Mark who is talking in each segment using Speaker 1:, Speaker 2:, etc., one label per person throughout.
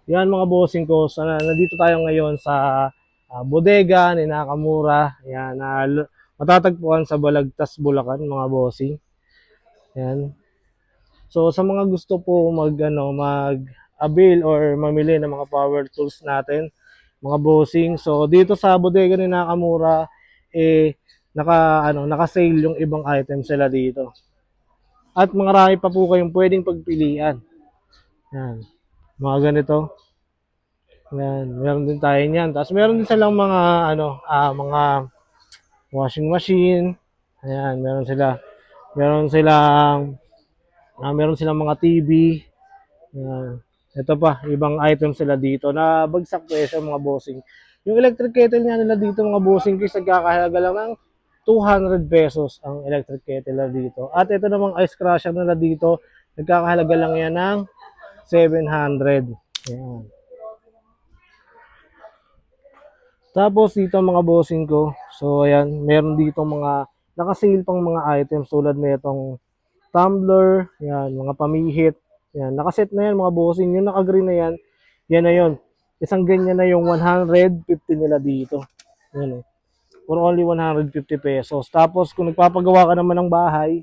Speaker 1: Yan mga bossing ko, nandito tayo ngayon sa bodega ni Nakamura. Yan, matatagpuan sa Balagtas, Bulacan mga bossing. Yan. So sa mga gusto po mag-avail or mamili ng mga power tools natin, mga bossing. So dito sa bodega ni Nakamura naka-sale yung ibang items sila dito. At marami pa po kayong pwedeng pagpilian. Yan. Mga ganito. Yan, meron din tayo niyan. Tapos meron din silang mga washing machine. Ayan, meron sila. Meron silang mga TV. Ayan. Ito pa, ibang items sila dito na bagsak presyo mga bossing. Yung electric kettle nga nila dito mga bossing, kasi nagkakahalaga lang ng 200 pesos ang electric kettle nila dito. At ito namang ice crusher nila dito, nagkakahalaga lang yan ng 700. Ayan. Tapos dito mga bossing ko, so ayan, meron dito mga naka-sale pang mga items tulad nitong tumbler, yan, mga pamihit. Yan, nakaset na yan mga bossing. Yung naka-green na yan, yan na yun. Isang ganyan na yung 150 nila dito. Yan, for only 150 pesos. Tapos kung nagpapagawa ka naman ng bahay,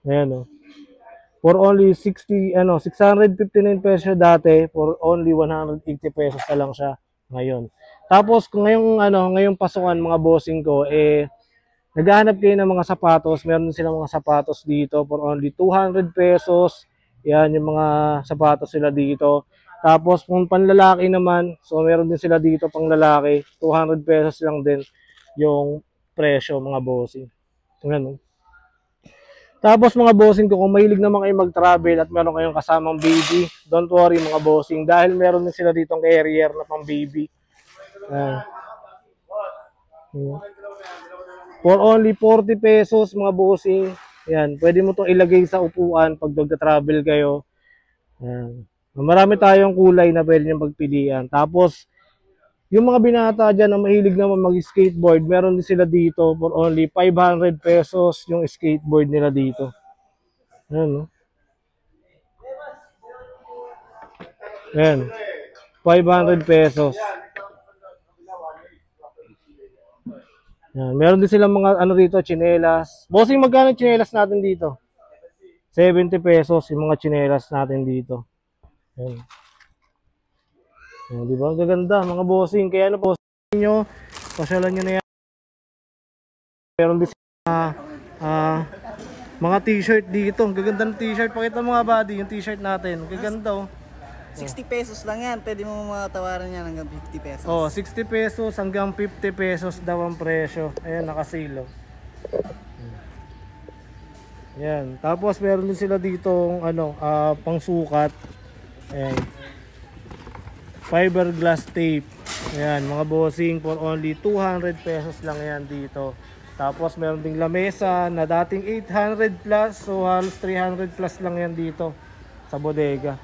Speaker 1: ayan, for only 659 pesos dati, for only 180 pesos na lang siya ngayon. Tapos kung ngayong pasukan mga bossing ko, naghahanap kayo ng mga sapatos, meron din silang mga sapatos dito for only 200 pesos. Yan yung mga sapatos sila dito. Tapos kung panlalaki naman, so meron din sila dito pang lalaki, 200 pesos lang din yung presyo mga bossing. Tingnan mo. Tapos mga bossing ko, kung mahilig naman kayo mag-travel at meron kayong kasamang baby, don't worry mga bossing, dahil meron din sila ditong carrier na pang baby. For only 40 pesos mga bossing, yan, pwede mo itong ilagay sa upuan pag mag-travel kayo. Yan. Marami tayong kulay na pwede nyo pagpilian. Tapos, yung mga binata dyan na mahilig naman mag-skateboard, meron din sila dito for only 500 pesos yung skateboard nila dito. Ayan, no? Ayan. 500 pesos. Ayan. Meron din silang mga dito, tsinelas. Bossing, magkano tsinelas natin dito? 70 pesos yung mga tsinelas natin dito. Ayan. Di ba? Gaganda mga bossing. Kaya bossing nyo, pasyalan nyo na yan. Meron din mga t-shirt dito. Gaganda ng t-shirt. Pakita mo nga buddy, yung t-shirt natin. Gaganda
Speaker 2: 60 pesos lang yan. Pwede mo matawaran yan hanggang 50 pesos.
Speaker 1: 60 pesos hanggang 50 pesos daw ang presyo. Ayan, nakasilo. Ayan. Tapos meron din sila ditong pangsukat. Ayan. Fiberglass tape. Ayan, mga bossing, for only 200 pesos lang yan dito. Tapos meron ding lamesa na dating 800 plus, so halos 300 plus lang yan dito sa bodega.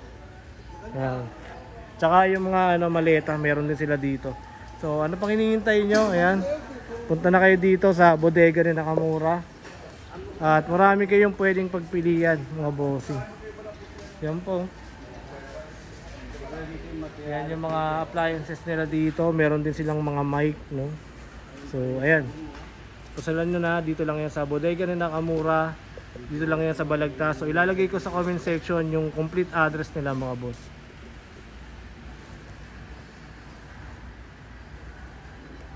Speaker 1: Ayan. Tsaka yung mga maleta, meron din sila dito. So ano pang hinihintay nyo? Ayan. Punta na kayo dito sa bodega ni Nakamura. At marami kayong pwedeng pagpilian, mga bossing. Yan po. Ayan yung mga appliances nila dito. Meron din silang mga mic, no? So, ayan. Pasalan nyo na. Dito lang yan sa bodega ni Nakamura. Dito lang yan sa Balagtas. So, ilalagay ko sa comment section yung complete address nila, mga boss.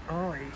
Speaker 1: Okay.